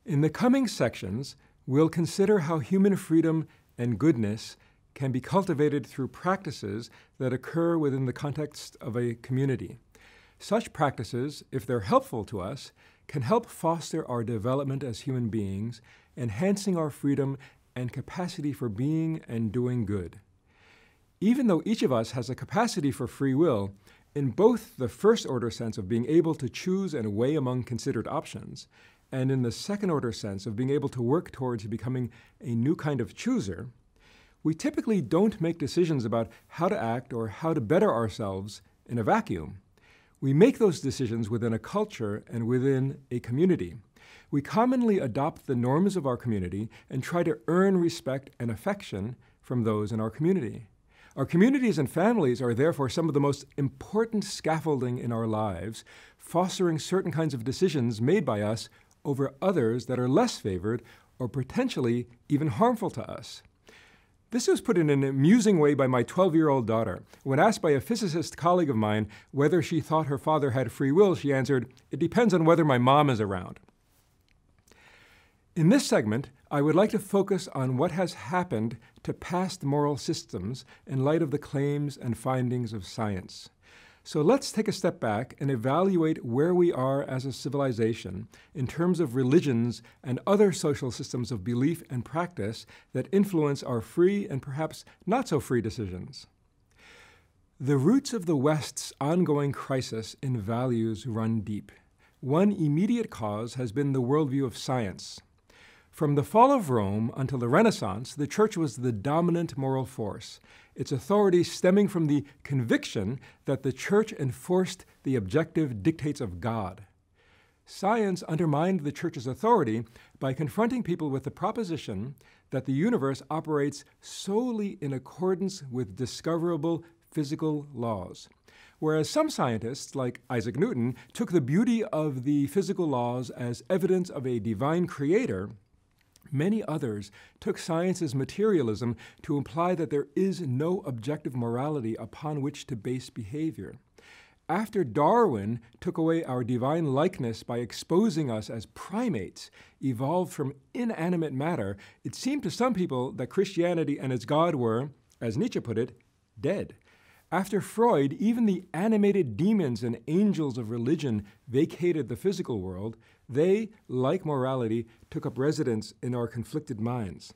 In the coming sections, we'll consider how human freedom and goodness can be cultivated through practices that occur within the context of a community. Such practices, if they're helpful to us, can help foster our development as human beings, enhancing our freedom and capacity for being and doing good. Even though each of us has a capacity for free will, in both the first-order sense of being able to choose and weigh among considered options, and in the second-order sense of being able to work towards becoming a new kind of chooser, we typically don't make decisions about how to act or how to better ourselves in a vacuum. We make those decisions within a culture and within a community. We commonly adopt the norms of our community and try to earn respect and affection from those in our community. Our communities and families are therefore some of the most important scaffolding in our lives, fostering certain kinds of decisions made by us over others that are less favored or potentially even harmful to us. This was put in an amusing way by my 12-year-old daughter. When asked by a physicist colleague of mine whether she thought her father had free will, she answered, "It depends on whether my mom is around." In this segment, I would like to focus on what has happened to past moral systems in light of the claims and findings of science. So let's take a step back and evaluate where we are as a civilization in terms of religions and other social systems of belief and practice that influence our free and perhaps not so free decisions. The roots of the West's ongoing crisis in values run deep. One immediate cause has been the worldview of science. From the fall of Rome until the Renaissance, the Church was the dominant moral force, its authority stemming from the conviction that the Church enforced the objective dictates of God. Science undermined the Church's authority by confronting people with the proposition that the universe operates solely in accordance with discoverable physical laws. Whereas some scientists, like Isaac Newton, took the beauty of the physical laws as evidence of a divine creator, many others took science's materialism to imply that there is no objective morality upon which to base behavior. After Darwin took away our divine likeness by exposing us as primates, evolved from inanimate matter, it seemed to some people that Christianity and its God were, as Nietzsche put it, dead. After Freud, even the animated demons and angels of religion vacated the physical world. They, like morality, took up residence in our conflicted minds.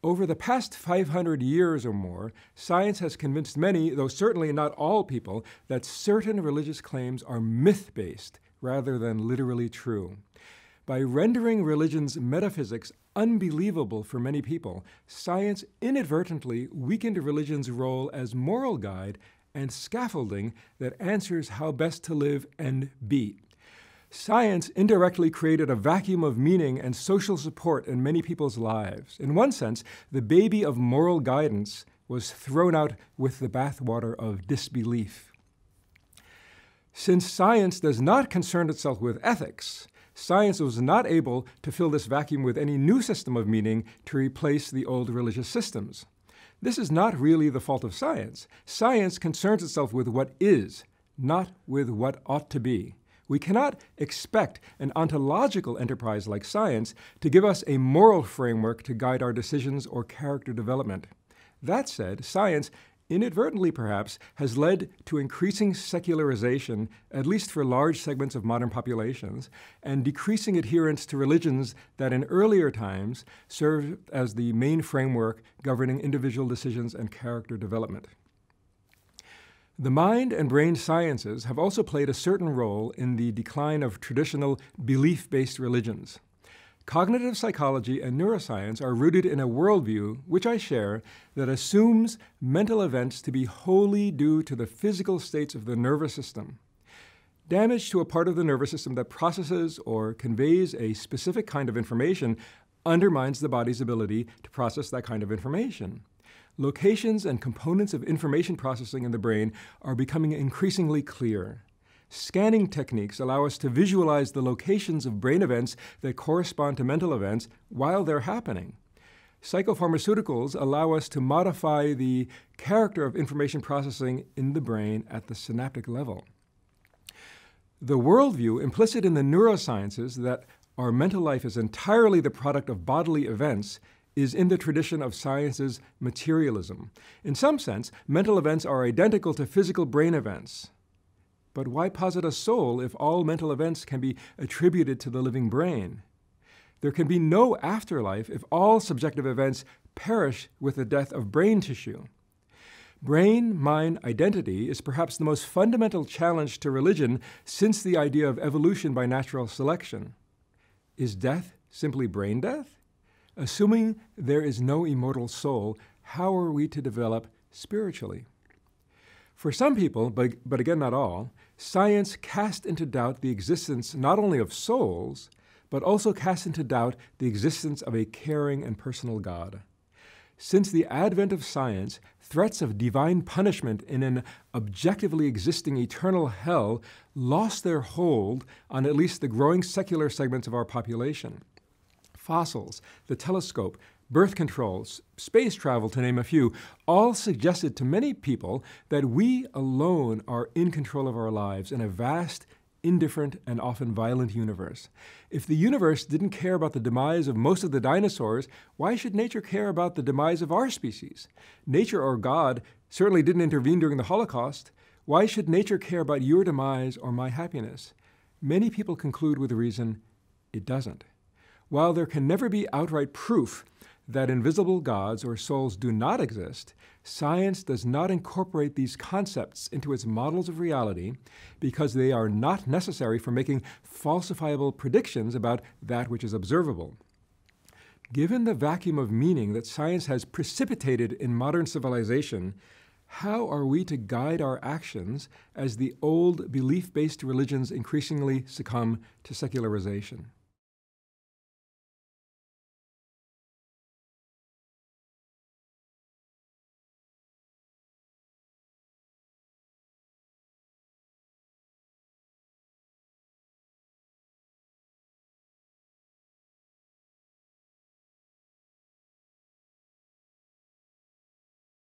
Over the past 500 years or more, science has convinced many, though certainly not all people, that certain religious claims are myth-based rather than literally true. By rendering religion's metaphysics unbelievable for many people, science inadvertently weakened religion's role as moral guide and scaffolding that answers how best to live and be. Science indirectly created a vacuum of meaning and social support in many people's lives. In one sense, the baby of moral guidance was thrown out with the bathwater of disbelief. Since science does not concern itself with ethics, science was not able to fill this vacuum with any new system of meaning to replace the old religious systems. This is not really the fault of science. Science concerns itself with what is, not with what ought to be. We cannot expect an ontological enterprise like science to give us a moral framework to guide our decisions or character development. That said, science, inadvertently perhaps, has led to increasing secularization, at least for large segments of modern populations, and decreasing adherence to religions that in earlier times served as the main framework governing individual decisions and character development. The mind and brain sciences have also played a certain role in the decline of traditional belief-based religions. Cognitive psychology and neuroscience are rooted in a worldview, which I share, that assumes mental events to be wholly due to the physical states of the nervous system. Damage to a part of the nervous system that processes or conveys a specific kind of information undermines the body's ability to process that kind of information. Locations and components of information processing in the brain are becoming increasingly clear. Scanning techniques allow us to visualize the locations of brain events that correspond to mental events while they're happening. Psychopharmaceuticals allow us to modify the character of information processing in the brain at the synaptic level. The worldview implicit in the neurosciences that our mental life is entirely the product of bodily events is in the tradition of science's materialism. In some sense, mental events are identical to physical brain events. But why posit a soul if all mental events can be attributed to the living brain? There can be no afterlife if all subjective events perish with the death of brain tissue. Brain-mind identity is perhaps the most fundamental challenge to religion since the idea of evolution by natural selection. Is death simply brain death? Assuming there is no immortal soul, how are we to develop spiritually? For some people, but again not all, science casts into doubt the existence not only of souls, but also casts into doubt the existence of a caring and personal God. Since the advent of science, threats of divine punishment in an objectively existing eternal hell lost their hold on at least the growing secular segments of our population. Fossils, the telescope, birth controls, space travel, to name a few, all suggested to many people that we alone are in control of our lives in a vast, indifferent, and often violent universe. If the universe didn't care about the demise of most of the dinosaurs, why should nature care about the demise of our species? Nature or God certainly didn't intervene during the Holocaust. Why should nature care about your demise or my happiness? Many people conclude with the reason it doesn't. While there can never be outright proof that invisible gods or souls do not exist, science does not incorporate these concepts into its models of reality because they are not necessary for making falsifiable predictions about that which is observable. Given the vacuum of meaning that science has precipitated in modern civilization, how are we to guide our actions as the old belief-based religions increasingly succumb to secularization?